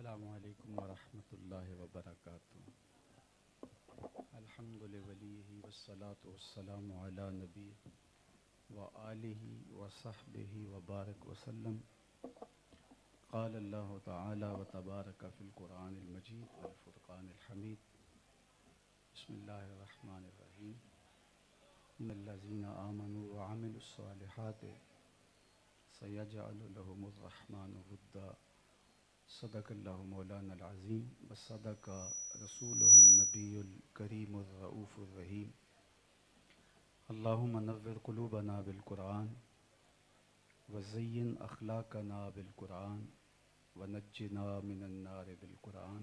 السلام علیکم ورحمۃ اللہ وبرکاتہ۔ الحمد لولیہ والصلاة والسلام علی نبی وآلہ وصحبہ وبارک وسلم۔ قال اللہ تعالی وتبارک فی القرآن المجید والفرقان الحمید۔ بسم اللہ الرحمن الرحیم۔ ان الذین آمنوا وعملوا الصالحات سیجعل لهم الرحمن ودا۔ صدق اللہ مولانا العظیم وصدق رسولہ النبی الکریم الرؤوف الرحیم۔ اللہم نور قلوبنا بالقرآن وزین اخلاقنا بالقرآن ونجنا من النار بالقرآن۔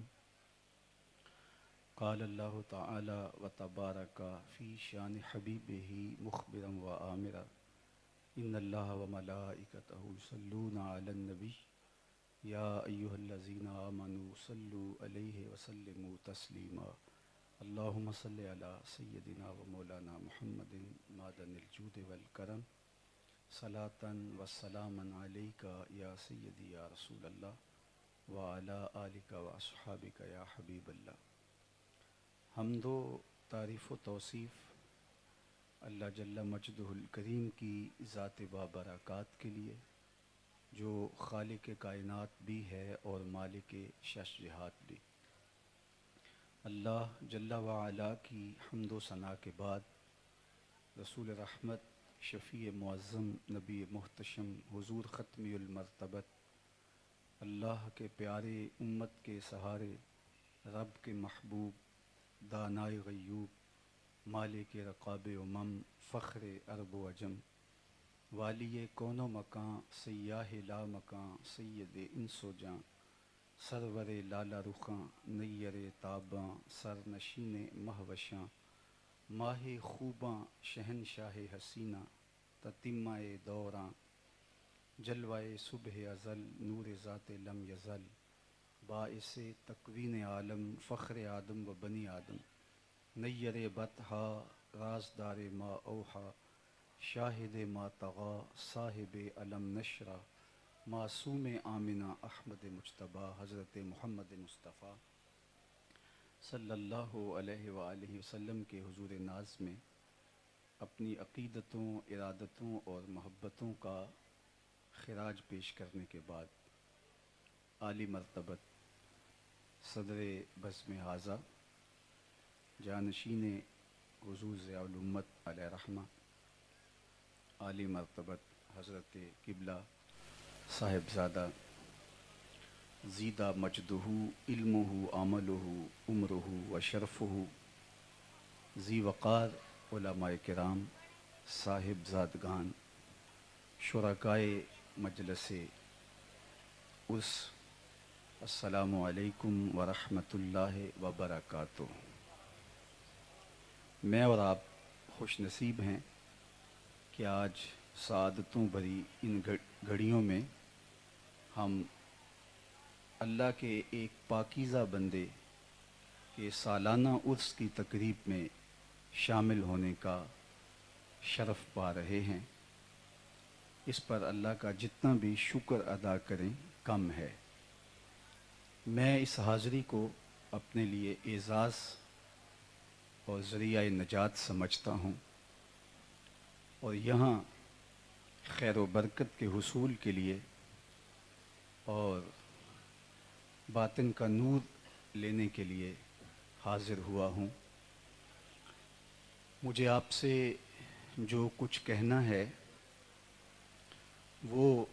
قال اللہ تعالی وتبارک فی شان حبیبہ مخبرا وآمرا ان اللہ وملائکتہ یصلون علی النبی یا ایہا الذین آمنوا صلوا علیہ وسلموا تسلیما۔ اللہم صلی علی سیدنا و مولانا محمد معدن الجود والکرم صلاۃ و سلاما علیک یا سیدی یا رسول اللہ وعلی آلک و اصحابک یا حبیب اللہ۔ حمد و تعریف و توصیف اللہ جل مجدہ الکریم کی ذات بابرکات کے لیے، جو خالق کائنات بھی ہے اور مالک شش جہات بھی۔ اللہ جل وعلا کی حمد و ثنا کے بعد رسول رحمت، شفیع معظم، نبی محتشم، حضور ختمی المرتبت، اللہ کے پیارے، امت کے سہارے، رب کے محبوب، دانائے غیوب، مالک رقاب امم، فخر عرب و عجم، والی کون و مکان، سیاہ لا مکان، سید انس و جاں، سرور لالا رخاں، نیر تاباں، سر نشین مہوشاں، ماہ خوباں، شہنشاہ حسینہ، تتمہ دوراں، جلوہ صبح ازل، نور ذات لم یزل، باعث تکوین عالم، فخر آدم و بنی آدم، نیر بطحا، رازدار ما اوحا، شاہد ما طغا، صاحب علم نشرہ، معصوم آمنہ احمد مجتبیٰ، حضرت محمد مصطفیٰ صلی اللہ علیہ وآلہ وسلم کے حضور ناز میں اپنی عقیدتوں، ارادتوں اور محبتوں کا خراج پیش کرنے کے بعد، عالی مرتبت صدر بزم حاضہ، جانشین حضور ضیاء الامت علیہ رحمہ، عالی مرتبت حضرت قبلہ صاحبزادہ زیدہ مجدہ علمہ عملہ عمرہ و شرفہ، ذی وقار علماء کرام، صاحبزادگان، شرکائے مجلس عرس، السلام علیکم ورحمۃ اللہ وبرکاتہ۔ میں اور آپ خوش نصیب ہیں کہ آج سعادتوں بھری ان گھڑیوں میں ہم اللہ کے ایک پاکیزہ بندے کے سالانہ عرس کی تقریب میں شامل ہونے کا شرف پا رہے ہیں۔ اس پر اللہ کا جتنا بھی شکر ادا کریں کم ہے۔ میں اس حاضری کو اپنے لیے اعزاز اور ذریعہ نجات سمجھتا ہوں، اور یہاں خیر و برکت کے حصول کے لیے اور باطن کا نور لینے کے لیے حاضر ہوا ہوں۔ مجھے آپ سے جو کچھ کہنا ہے وہ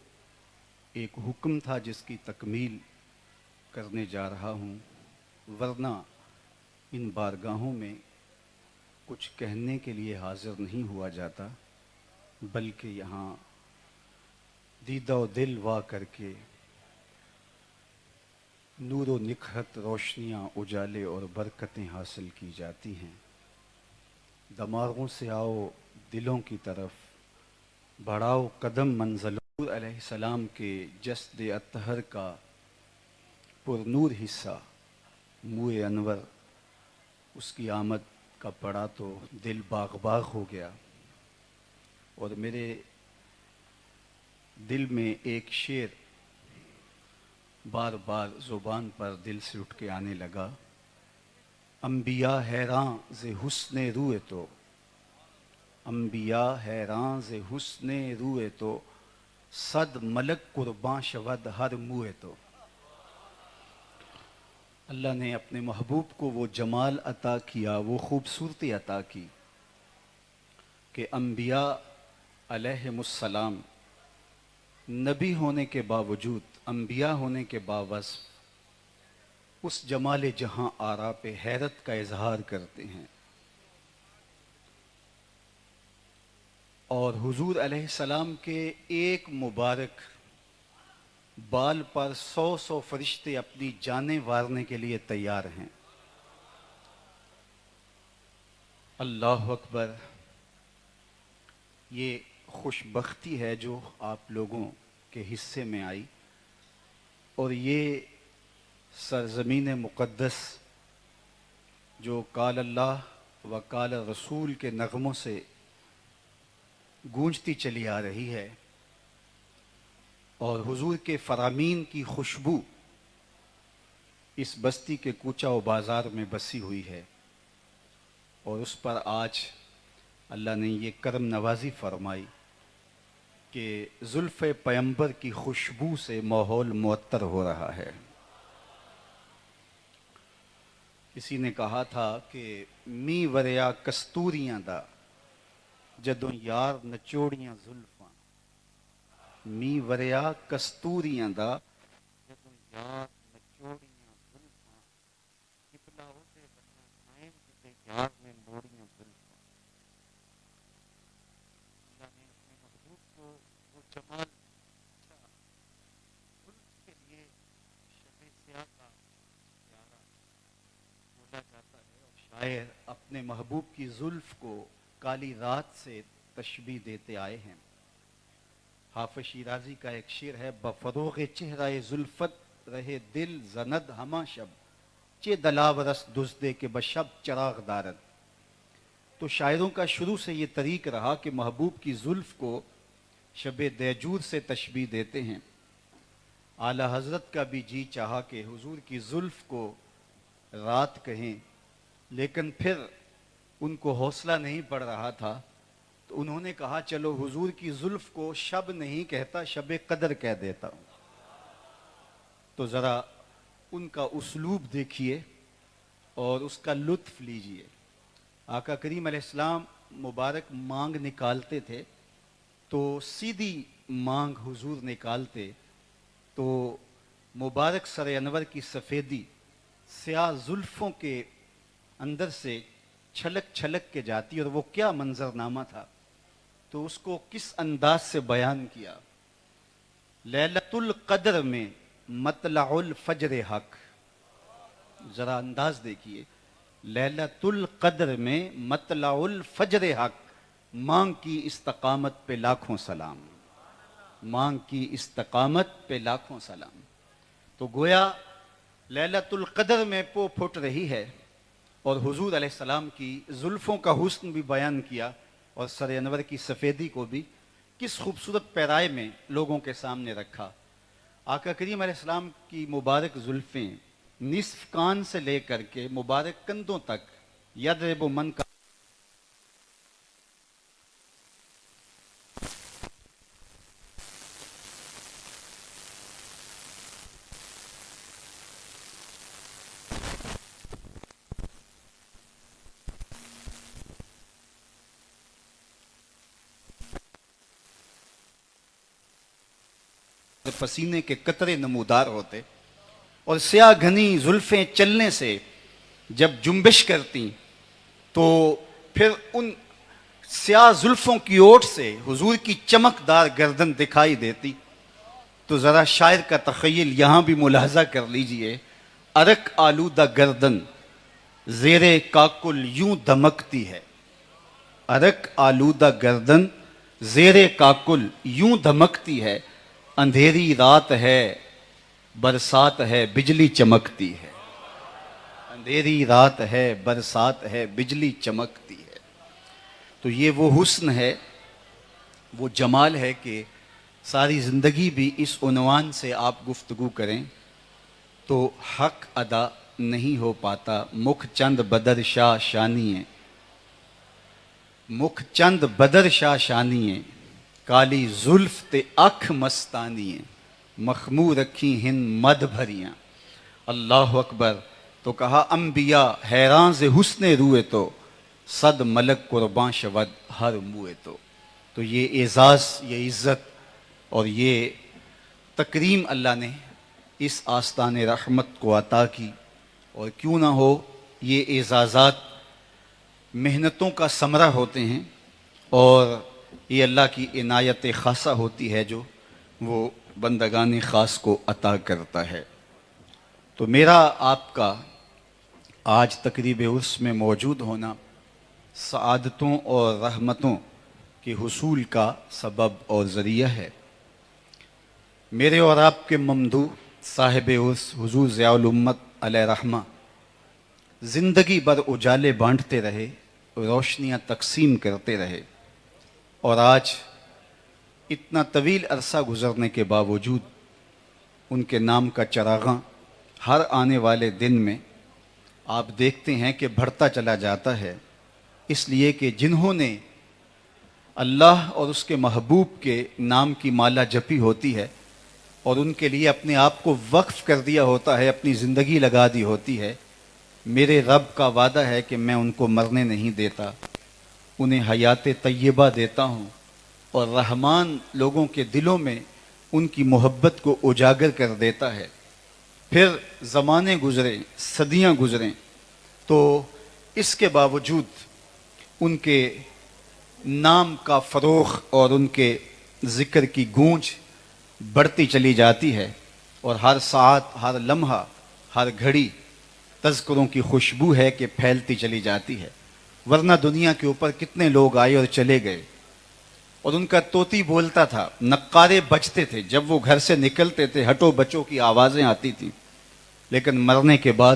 ایک حکم تھا جس کی تکمیل کرنے جا رہا ہوں، ورنہ ان بارگاہوں میں کچھ کہنے کے لیے حاضر نہیں ہوا جاتا، بلکہ یہاں دیدہ و دل وا کر کے نور و نکہت، روشنیاں، اجالے اور برکتیں حاصل کی جاتی ہیں۔ دماغوں سے آؤ دلوں کی طرف، بڑھاؤ قدم منزلوں۔ حضور علیہ السلام کے جسد اطہر کا پر نور حصہ موئے انور، اس کی آمد کا پڑا تو دل باغ باغ ہو گیا، اور میرے دل میں ایک شعر بار بار زبان پر دل سے اٹھ کے آنے لگا، انبیاء حیراں ز حسن روئے تو، انبیاء حیراں ز حسن روئے تو، صد ملک قرباں شود ہر موئے تو۔ اللہ نے اپنے محبوب کو وہ جمال عطا کیا، وہ خوبصورتی عطا کی کہ انبیاء علیہم السلام نبی ہونے کے باوجود، انبیاء ہونے کے باوصف اس جمال جہاں آرا پہ حیرت کا اظہار کرتے ہیں، اور حضور علیہ السلام کے ایک مبارک بال پر 100 فرشتے اپنی جانیں وارنے کے لیے تیار ہیں۔ اللہ اکبر! یہ خوش بختی ہے جو آپ لوگوں کے حصے میں آئی، اور یہ سرزمین مقدس جو قال اللہ و قال رسول کے نغموں سے گونجتی چلی آ رہی ہے، اور حضور کے فرامین کی خوشبو اس بستی کے کوچہ و بازار میں بسی ہوئی ہے، اور اس پر آج اللہ نے یہ کرم نوازی فرمائی کہ زلف پیمبر کی خوشبو سے ماحول معطر ہو رہا ہے۔ کسی نے کہا تھا کہ می وریا کستوریاں دا جدوں یار نچوڑیاں زلفاں، می وریا کستوریاں دا جدوں یار نچوڑیاں زلفاں، قبلہ ہو دے بنیا نائم جدے یار نے موڑیاں زلفاں۔ اللہ نے اپنے محبوب کو وہ جمال زلف کے لیے شب سیاہ کا پیارا بولا جاتا ہے، اور شاعر اپنے محبوب کی زلف کو کالی رات سے تشبیہ دیتے آئے ہیں۔ حافظ شیرازی کا ایک شعر ہے، بفروغ چہرہ زلفت رہے دل زند ہما شب، چے دلاورس دزدے کے بشب چراغ دارد۔ تو شاعروں کا شروع سے یہ طریق رہا کہ محبوب کی زلف کو شب دیجور سے تشبیہ دیتے ہیں۔ اعلیٰ حضرت کا بھی جی چاہا کہ حضور کی زلف کو رات کہیں، لیکن پھر ان کو حوصلہ نہیں پڑ رہا تھا، تو انہوں نے کہا چلو حضور کی زلف کو شب نہیں کہتا، شب قدر کہہ دیتا ہوں۔ تو ذرا ان کا اسلوب دیکھیے اور اس کا لطف لیجئے۔ آقا کریم علیہ السلام مبارک مانگ نکالتے تھے تو سیدھی مانگ حضور نکالتے تو مبارک سر انور کی سفیدی سیاہ زلفوں کے اندر سے چھلک چھلک کے جاتی، اور وہ کیا منظرنامہ تھا، تو اس کو کس انداز سے بیان کیا۔ لیلۃ القدر میں مطلع الفجر حق، ذرا انداز دیکھیے، لیلۃ القدر میں مطلع الفجر حق، مانگ کی استقامت پہ لاکھوں سلام، مانگ کی استقامت پہ لاکھوں سلام۔ تو گویا لیلۃ القدر میں پو پھٹ رہی ہے، اور حضور علیہ السلام کی زلفوں کا حسن بھی بیان کیا، اور سر انور کی سفیدی کو بھی کس خوبصورت پیرائے میں لوگوں کے سامنے رکھا۔ آقا کریم علیہ السلام کی مبارک زلفیں نصف کان سے لے کر کے مبارک کندھوں تک یضرب من کا پسینے کے قطرے نمودار ہوتے، اور سیاہ گھنی زلفیں چلنے سے جب جنبش کرتی تو پھر ان سیاہ زلفوں کی اوٹ سے حضور کی چمکدار گردن دکھائی دیتی۔ تو ذرا شاعر کا تخیل یہاں بھی ملاحظہ کر لیجئے، عرق آلودہ گردن زیر کاکل یوں دمکتی ہے، عرق آلودہ گردن زیر کاکل یوں دھمکتی ہے، اندھیری رات ہے برسات ہے بجلی چمکتی ہے، اندھیری رات ہے برسات ہے بجلی چمکتی ہے۔ تو یہ وہ حسن ہے، وہ جمال ہے کہ ساری زندگی بھی اس عنوان سے آپ گفتگو کریں تو حق ادا نہیں ہو پاتا، مکھ چند بدر شاہ شانی ہے، مکھ چند بدر شاہ شانی ہے، کالی زلف تے اکھ مستانی ہے، مخمور رکھی ہند مد بھریاں، اللہ اکبر۔ تو کہا انبیاء حیران سے حسن روئے تو، صد ملک قرباں شود ہر موئے تو یہ اعزاز، یہ عزت اور یہ تکریم اللہ نے اس آستان رحمت کو عطا کی، اور کیوں نہ ہو، یہ اعزازات محنتوں کا ثمرہ ہوتے ہیں، اور یہ اللہ کی عنایت خاصہ ہوتی ہے جو وہ بندگان خاص کو عطا کرتا ہے۔ تو میرا آپ کا آج تقریب عرس میں موجود ہونا سعادتوں اور رحمتوں کے حصول کا سبب اور ذریعہ ہے۔ میرے اور آپ کے ممدوح صاحب عرس حضور ضیاء الامت علیہ رحمہ زندگی بھر اجالے بانٹتے رہے، روشنیاں تقسیم کرتے رہے، اور آج اتنا طویل عرصہ گزرنے کے باوجود ان کے نام کا چراغاں ہر آنے والے دن میں آپ دیکھتے ہیں کہ بڑھتا چلا جاتا ہے، اس لیے کہ جنہوں نے اللہ اور اس کے محبوب کے نام کی مالا جپی ہوتی ہے اور ان کے لیے اپنے آپ کو وقف کر دیا ہوتا ہے، اپنی زندگی لگا دی ہوتی ہے، میرے رب کا وعدہ ہے کہ میں ان کو مرنے نہیں دیتا، انہیں حیات طیبہ دیتا ہوں، اور رحمان لوگوں کے دلوں میں ان کی محبت کو اجاگر کر دیتا ہے۔ پھر زمانے گزرے، صدیاں گزریں، تو اس کے باوجود ان کے نام کا فروغ اور ان کے ذکر کی گونج بڑھتی چلی جاتی ہے، اور ہر ساعت، ہر لمحہ، ہر گھڑی تذکروں کی خوشبو ہے کہ پھیلتی چلی جاتی ہے۔ ورنہ دنیا کے اوپر کتنے لوگ آئے اور چلے گئے، اور ان کا طوطی بولتا تھا، نقارے بجتے تھے، جب وہ گھر سے نکلتے تھے ہٹو بچوں کی آوازیں آتی تھیں، لیکن مرنے کے بعد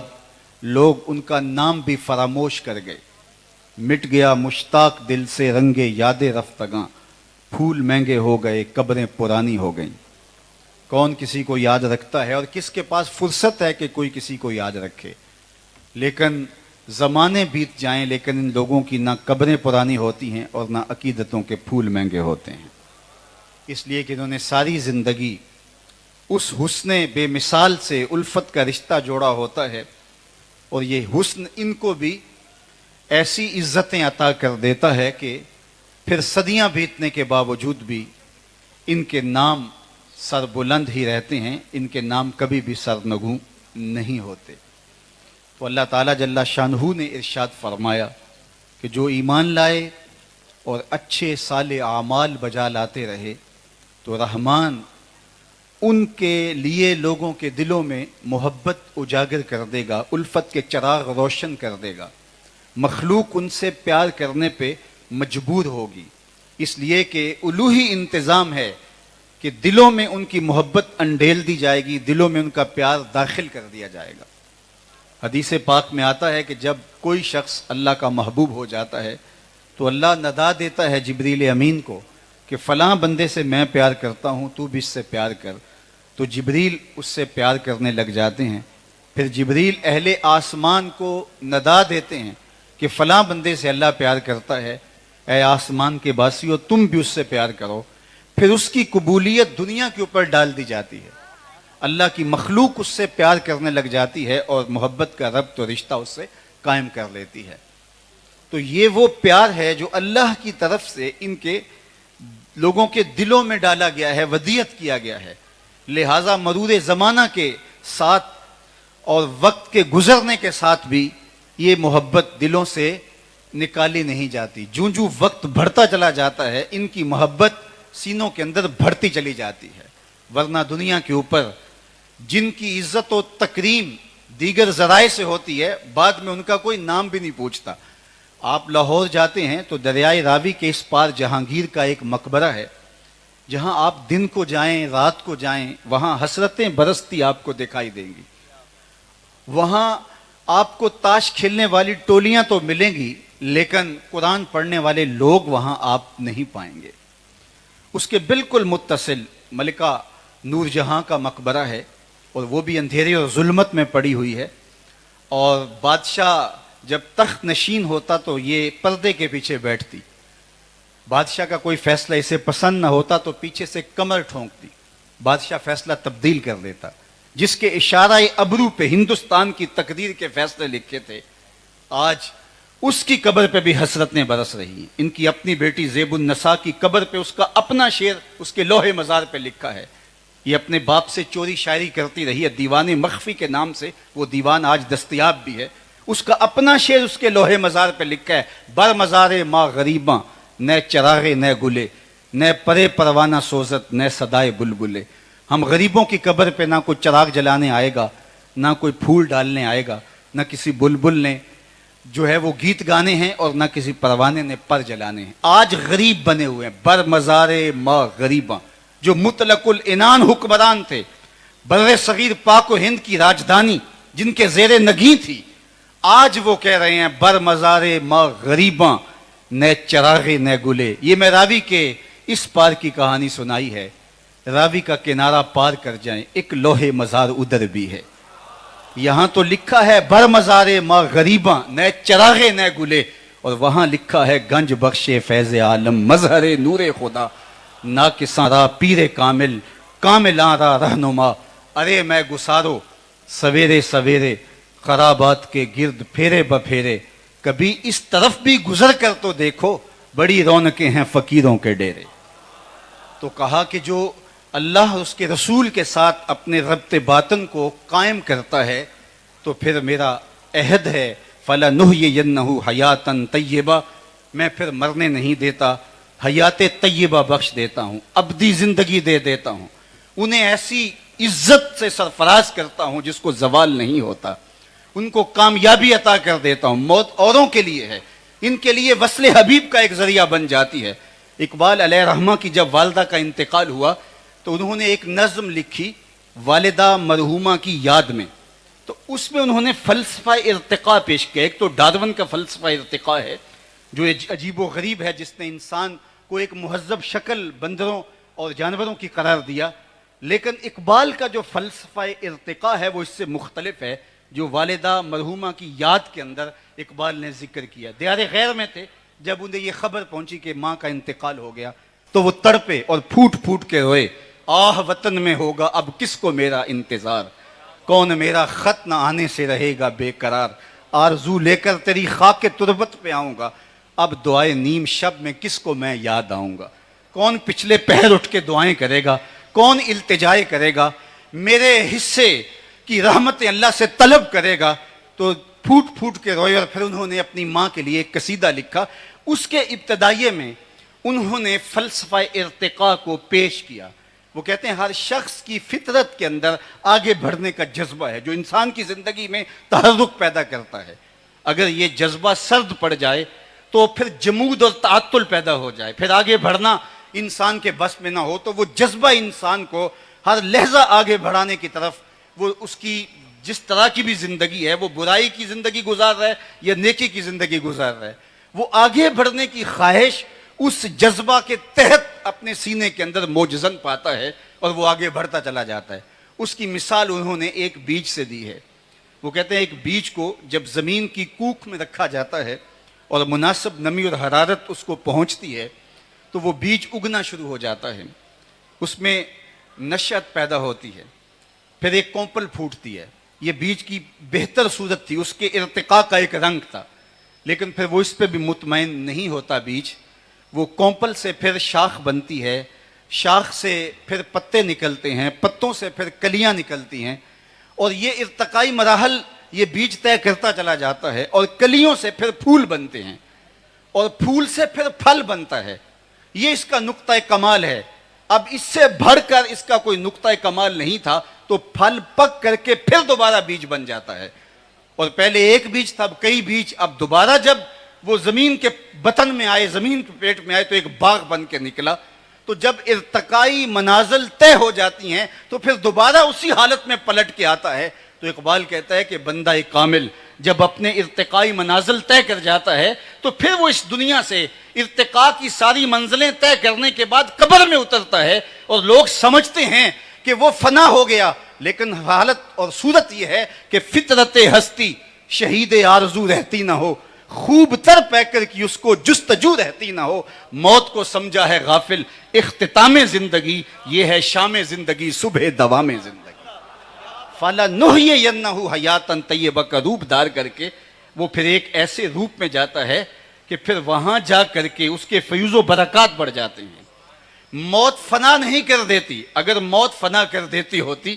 لوگ ان کا نام بھی فراموش کر گئے۔ مٹ گیا مشتاق دل سے رنگے یاد رفتگاں، پھول مہنگے ہو گئے، قبریں پرانی ہو گئیں۔ کون کسی کو یاد رکھتا ہے، اور کس کے پاس فرصت ہے کہ کوئی کسی کو یاد رکھے؟ لیکن زمانے بیت جائیں، لیکن ان لوگوں کی نہ قبریں پرانی ہوتی ہیں اور نہ عقیدتوں کے پھول مہنگے ہوتے ہیں، اس لیے کہ انہوں نے ساری زندگی اس حسن بے مثال سے الفت کا رشتہ جوڑا ہوتا ہے، اور یہ حسن ان کو بھی ایسی عزتیں عطا کر دیتا ہے کہ پھر صدیاں بیتنے کے باوجود بھی ان کے نام سر بلند ہی رہتے ہیں، ان کے نام کبھی بھی سرنگوں نہیں ہوتے۔ تو اللہ تعالیٰ جل شانہ نے ارشاد فرمایا کہ جو ایمان لائے اور اچھے صالح اعمال بجا لاتے رہے تو رحمان ان کے لیے لوگوں کے دلوں میں محبت اجاگر کر دے گا، الفت کے چراغ روشن کر دے گا، مخلوق ان سے پیار کرنے پہ مجبور ہوگی، اس لیے کہ الوہی انتظام ہے کہ دلوں میں ان کی محبت انڈیل دی جائے گی، دلوں میں ان کا پیار داخل کر دیا جائے گا۔ حدیث پاک میں آتا ہے کہ جب کوئی شخص اللہ کا محبوب ہو جاتا ہے تو اللہ ندا دیتا ہے جبریل امین کو کہ فلاں بندے سے میں پیار کرتا ہوں، تو بھی اس سے پیار کر، تو جبریل اس سے پیار کرنے لگ جاتے ہیں۔ پھر جبریل اہل آسمان کو ندا دیتے ہیں کہ فلاں بندے سے اللہ پیار کرتا ہے، اے آسمان کے باسیو تم بھی اس سے پیار کرو۔ پھر اس کی قبولیت دنیا کے اوپر ڈال دی جاتی ہے، اللہ کی مخلوق اس سے پیار کرنے لگ جاتی ہے اور محبت کا ربط و رشتہ اس سے قائم کر لیتی ہے۔ تو یہ وہ پیار ہے جو اللہ کی طرف سے ان کے لوگوں کے دلوں میں ڈالا گیا ہے، ودیعت کیا گیا ہے، لہٰذا مرور زمانہ کے ساتھ اور وقت کے گزرنے کے ساتھ بھی یہ محبت دلوں سے نکالی نہیں جاتی۔ جوں جوں وقت بڑھتا چلا جاتا ہے ان کی محبت سینوں کے اندر بڑھتی چلی جاتی ہے، ورنہ دنیا کے اوپر جن کی عزت و تکریم دیگر ذرائع سے ہوتی ہے بعد میں ان کا کوئی نام بھی نہیں پوچھتا۔ آپ لاہور جاتے ہیں تو دریائے راوی کے اس پار جہانگیر کا ایک مقبرہ ہے، جہاں آپ دن کو جائیں رات کو جائیں وہاں حسرتیں برستی آپ کو دکھائی دیں گی۔ وہاں آپ کو تاش کھیلنے والی ٹولیاں تو ملیں گی لیکن قرآن پڑھنے والے لوگ وہاں آپ نہیں پائیں گے۔ اس کے بالکل متصل ملکہ نور جہاں کا مقبرہ ہے، اور وہ بھی اندھیرے اور ظلمت میں پڑی ہوئی ہے. اور بادشاہ جب تخت نشین ہوتا تو یہ پردے کے پیچھے بیٹھتی. بادشاہ کا کوئی فیصلہ اسے پسند نہ ہوتا تو پیچھے سے کمر ٹھونکتی. بادشاہ فیصلہ تبدیل کر دیتا. جس کے اشارہ ابرو پہ ہندوستان کی تقدیر کے فیصلے لکھے تھے، آج اس کی قبر پہ بھی حسرتیں برس رہی ہیں. ان کی اپنی بیٹی زیب النساء کی قبر پہ اس کا اپنا شعر اس کے لوح مزار پہ لکھا ہے. یہ اپنے باپ سے چوری شاعری کرتی رہی ہے، دیوان مخفی کے نام سے وہ دیوان آج دستیاب بھی ہے. اس کا اپنا شعر اس کے لوح مزار پہ لکھا ہے، بر مزار ماں غریباں نہ چراغے نہ گلے، نہ پرے پروانہ سوزت نہ صدائے بلبلے. ہم غریبوں کی قبر پہ نہ کوئی چراغ جلانے آئے گا، نہ کوئی پھول ڈالنے آئے گا، نہ کسی بلبل نے جو ہے وہ گیت گانے ہیں، اور نہ کسی پروانے نے پر جلانے ہیں. آج غریب بنے ہوئے ہیں، بر مزار ماں غریباں. جو مطلق العنان حکمران تھے، بر صغیر پاک و ہند کی راجدھانی جن کے زیر نگیں تھی، آج وہ کہہ رہے ہیں بر مزار ماں غریباں نہ چراغے نہ گلے. یہ میں راوی کے اس پار کی کہانی سنائی ہے. راوی کا کنارہ پار کر جائیں، ایک لوح مزار ادھر بھی ہے. یہاں تو لکھا ہے بر مزار ماں غریباں نہ چراغے نہ گلے، اور وہاں لکھا ہے گنج بخش فیض عالم مظہر نور خدا نا کساں را پیر کامل کاملاں را رہنما. ارے میں گسارو سویرے سویرے خرابات کے گرد پھیرے بپھیرے، کبھی اس طرف بھی گزر کر تو دیکھو، بڑی رونقیں ہیں فقیروں کے ڈیرے. تو کہا کہ جو اللہ اس کے رسول کے ساتھ اپنے ربط باطن کو قائم کرتا ہے تو پھر میرا عہد ہے فَلَنُحْيِيَنَّهُ حَيَاتًا طَيِّبَةً، میں پھر مرنے نہیں دیتا، حیات طیبہ بخش دیتا ہوں، ابدی زندگی دے دیتا ہوں. انہیں ایسی عزت سے سرفراز کرتا ہوں جس کو زوال نہیں ہوتا. ان کو کامیابی عطا کر دیتا ہوں. موت اوروں کے لیے ہے، ان کے لیے وصل حبیب کا ایک ذریعہ بن جاتی ہے. اقبال علیہ رحمہ کی جب والدہ کا انتقال ہوا تو انہوں نے ایک نظم لکھی والدہ مرحومہ کی یاد میں. تو اس میں انہوں نے فلسفہ ارتقاء پیش کیا. ایک تو ڈارون کا فلسفہ ارتقاء ہے جو عجیب و غریب ہے، جس نے انسان کو ایک مہذب شکل بندروں اور جانوروں کی قرار دیا. لیکن اقبال کا جو فلسفہ ارتقاء ہے وہ اس سے مختلف ہے، جو والدہ مرحومہ کی یاد کے اندر اقبال نے ذکر کیا. دیار غیر میں تھے، جب انہیں یہ خبر پہنچی کہ ماں کا انتقال ہو گیا تو وہ تڑپے اور پھوٹ پھوٹ کے روئے. آہ وطن میں ہوگا اب کس کو میرا انتظار، کون میرا خط نہ آنے سے رہے گا بے قرار. آرزو لے کر تیری خاک تربت پہ آؤں گا، اب دعائے نیم شب میں کس کو میں یاد آؤں گا. کون پچھلے پہر اٹھ کے دعائیں کرے گا، کون التجائے کرے گا، میرے حصے کی رحمت اللہ سے طلب کرے گا. تو پھوٹ پھوٹ کے روئے. اور پھر انہوں نے اپنی ماں کے لیے ایک قصیدہ لکھا. اس کے ابتدائیے میں انہوں نے فلسفہ ارتقاء کو پیش کیا. وہ کہتے ہیں ہر شخص کی فطرت کے اندر آگے بڑھنے کا جذبہ ہے جو انسان کی زندگی میں تحرک پیدا کرتا ہے. اگر یہ جذبہ سرد پڑ جائے تو پھر جمود اور تعطل پیدا ہو جائے، پھر آگے بڑھنا انسان کے بس میں نہ ہو، تو وہ جذبہ انسان کو ہر لحظہ آگے بڑھانے کی طرف، وہ اس کی جس طرح کی بھی زندگی ہے، وہ برائی کی زندگی گزار رہا ہے یا نیکی کی زندگی گزار رہا ہے، وہ آگے بڑھنے کی خواہش اس جذبہ کے تحت اپنے سینے کے اندر موجزن پاتا ہے اور وہ آگے بڑھتا چلا جاتا ہے. اس کی مثال انہوں نے ایک بیج سے دی ہے. وہ کہتے ہیں ایک بیج کو جب زمین کی کوکھ میں رکھا جاتا ہے اور مناسب نمی اور حرارت اس کو پہنچتی ہے تو وہ بیج اگنا شروع ہو جاتا ہے، اس میں نشأت پیدا ہوتی ہے، پھر ایک کونپل پھوٹتی ہے. یہ بیج کی بہتر صورت تھی، اس کے ارتقاء کا ایک رنگ تھا. لیکن پھر وہ اس پہ بھی مطمئن نہیں ہوتا بیج. وہ کونپل سے پھر شاخ بنتی ہے، شاخ سے پھر پتے نکلتے ہیں، پتوں سے پھر کلیاں نکلتی ہیں، اور یہ ارتقائی مراحل یہ بیج طے کرتا چلا جاتا ہے. اور کلیوں سے پھر پھول بنتے ہیں، اور پھول سے پھر پھل بنتا ہے. یہ اس کا نقطہ کمال ہے. اب اس سے بڑھ کر اس کا کوئی نقطہ کمال نہیں تھا. تو پھل پک کر کے پھر دوبارہ بیج بن جاتا ہے. اور پہلے ایک بیج تھا، اب کئی بیج. اب دوبارہ جب وہ زمین کے بطن میں آئے، زمین کے پیٹ میں آئے، تو ایک باغ بن کے نکلا. تو جب ارتقائی منازل طے ہو جاتی ہیں تو پھر دوبارہ اسی حالت میں پلٹ کے آتا ہے. تو اقبال کہتا ہے کہ بندہ کامل جب اپنے ارتقائی منازل طے کر جاتا ہے تو پھر وہ اس دنیا سے ارتقاء کی ساری منزلیں طے کرنے کے بعد قبر میں اترتا ہے. اور لوگ سمجھتے ہیں کہ وہ فنا ہو گیا، لیکن حالت اور صورت یہ ہے کہ فطرت ہستی شہید آرزو رہتی نہ ہو، خوب تر پیکر کی اس کو جستجو رہتی نہ ہو، موت کو سمجھا ہے غافل اختتام زندگی، یہ ہے شام زندگی صبح دوام زندگی۔ فَلَنُحْيِيَنَّهُ حَيَاتًا طَيِّبَةً کا روپ دار کر کے وہ پھر ایک ایسے روپ میں جاتا ہے کہ پھر وہاں جا کر کے اس کے فیوز و برکات بڑھ جاتے ہیں۔ موت فنا نہیں کر دیتی، اگر موت فنا کر دیتی ہوتی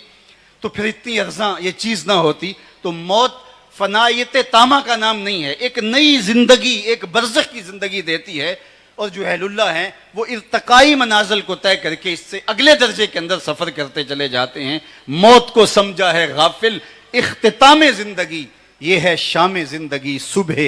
تو پھر اتنی ارزاں یہ چیز نہ ہوتی۔ تو موت فنائیت تامہ کا نام نہیں ہے، ایک نئی زندگی، ایک برزخ کی زندگی دیتی ہے، اور جو اہل اللہ ہیں وہ ارتقائی منازل کو طے کر کے اس سے اگلے درجے کے اندر سفر کرتے چلے جاتے ہیں۔ موت کو سمجھا ہے غافل اختتام زندگی، یہ ہے شام زندگی صبح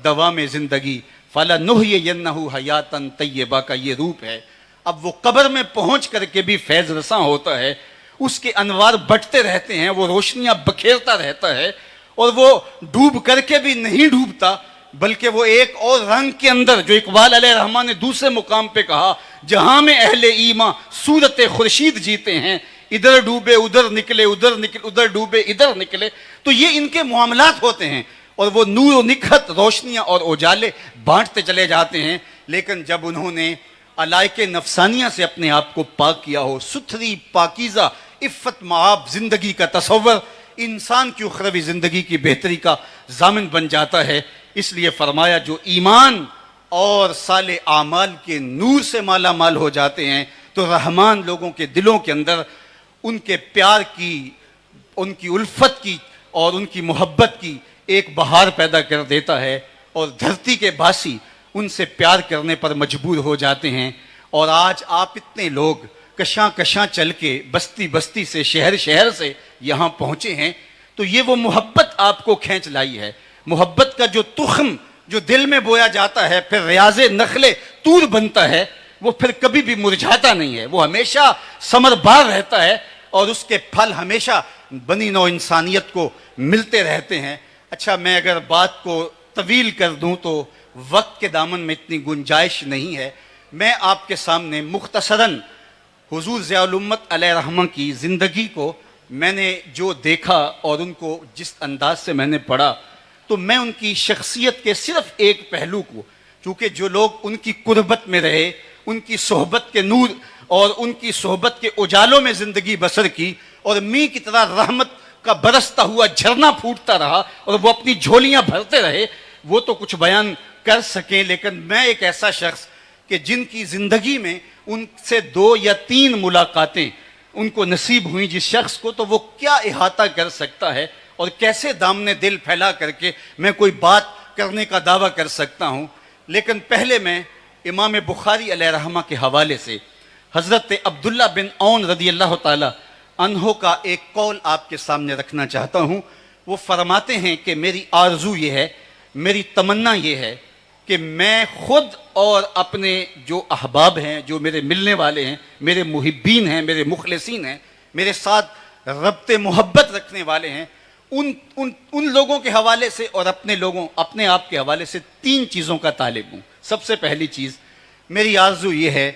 دوام زندگی۔ فَلَنُحْيِيَنَّهُ حَيَاتًا طَيِّبَةً کا یہ روپ ہے۔ اب وہ قبر میں پہنچ کر کے بھی فیض رساں ہوتا ہے، اس کے انوار بٹتے رہتے ہیں، وہ روشنیاں بکھیرتا رہتا ہے، اور وہ ڈوب کر کے بھی نہیں ڈوبتا، بلکہ وہ ایک اور رنگ کے اندر، جو اقبال علیہ الرحمٰن نے دوسرے مقام پہ کہا، جہاں میں اہل ایمان صورت خورشید جیتے ہیں، ادھر ڈوبے ادھر نکلے، ادھر ڈوبے ادھر نکلے، تو یہ ان کے معاملات ہوتے ہیں، اور وہ نور و نکھت روشنیاں اور اجالے بانٹتے چلے جاتے ہیں۔ لیکن جب انہوں نے علائق نفسانیہ سے اپنے آپ کو پاک کیا ہو، ستھری پاکیزہ عفت معاب زندگی کا تصور انسان کی اخروی زندگی کی بہتری کا ضامن بن جاتا ہے، اس لیے فرمایا جو ایمان اور صالح اعمال کے نور سے مالا مال ہو جاتے ہیں تو رحمان لوگوں کے دلوں کے اندر ان کے پیار کی، ان کی الفت کی اور ان کی محبت کی ایک بہار پیدا کر دیتا ہے، اور دھرتی کے باسی ان سے پیار کرنے پر مجبور ہو جاتے ہیں۔ اور آج آپ اتنے لوگ کشاں کشاں چل کے بستی بستی سے شہر شہر سے یہاں پہنچے ہیں، تو یہ وہ محبت آپ کو کھینچ لائی ہے۔ محبت کا جو تخم جو دل میں بویا جاتا ہے، پھر ریاض نخل طور بنتا ہے، وہ پھر کبھی بھی مرجھاتا نہیں ہے، وہ ہمیشہ ثمر بار رہتا ہے، اور اس کے پھل ہمیشہ بنی نوع انسانیت کو ملتے رہتے ہیں۔ اچھا، میں اگر بات کو طویل کر دوں تو وقت کے دامن میں اتنی گنجائش نہیں ہے۔ میں آپ کے سامنے مختصراً حضور ضیاء الامت علیہ رحمہ کی زندگی کو میں نے جو دیکھا اور ان کو جس انداز سے میں نے پڑھا، تو میں ان کی شخصیت کے صرف ایک پہلو کو، چونکہ جو لوگ ان کی قربت میں رہے، ان کی صحبت کے نور اور ان کی صحبت کے اجالوں میں زندگی بسر کی، اور می کی طرح رحمت کا برستا ہوا جھرنا پھوٹتا رہا اور وہ اپنی جھولیاں بھرتے رہے، وہ تو کچھ بیان کر سکیں۔ لیکن میں ایک ایسا شخص کہ جن کی زندگی میں ان سے 2 یا 3 ملاقاتیں ان کو نصیب ہوئیں جس شخص کو، تو وہ کیا احاطہ کر سکتا ہے اور کیسے دامن دل پھیلا کر کے میں کوئی بات کرنے کا دعویٰ کر سکتا ہوں۔ لیکن پہلے میں امام بخاری علیہ رحمہ کے حوالے سے حضرت عبداللہ بن عون رضی اللہ تعالی عنہ کا ایک قول آپ کے سامنے رکھنا چاہتا ہوں۔ وہ فرماتے ہیں کہ میری آرزو یہ ہے، میری تمنا یہ ہے کہ میں خود اور اپنے جو احباب ہیں، جو میرے ملنے والے ہیں، میرے محبین ہیں، میرے مخلصین ہیں، میرے ساتھ ربط محبت رکھنے والے ہیں، ان لوگوں کے حوالے سے اور اپنے آپ کے حوالے سے 3 چیزوں کا طالب ہوں۔ سب سے پہلی چیز میری آرزو یہ ہے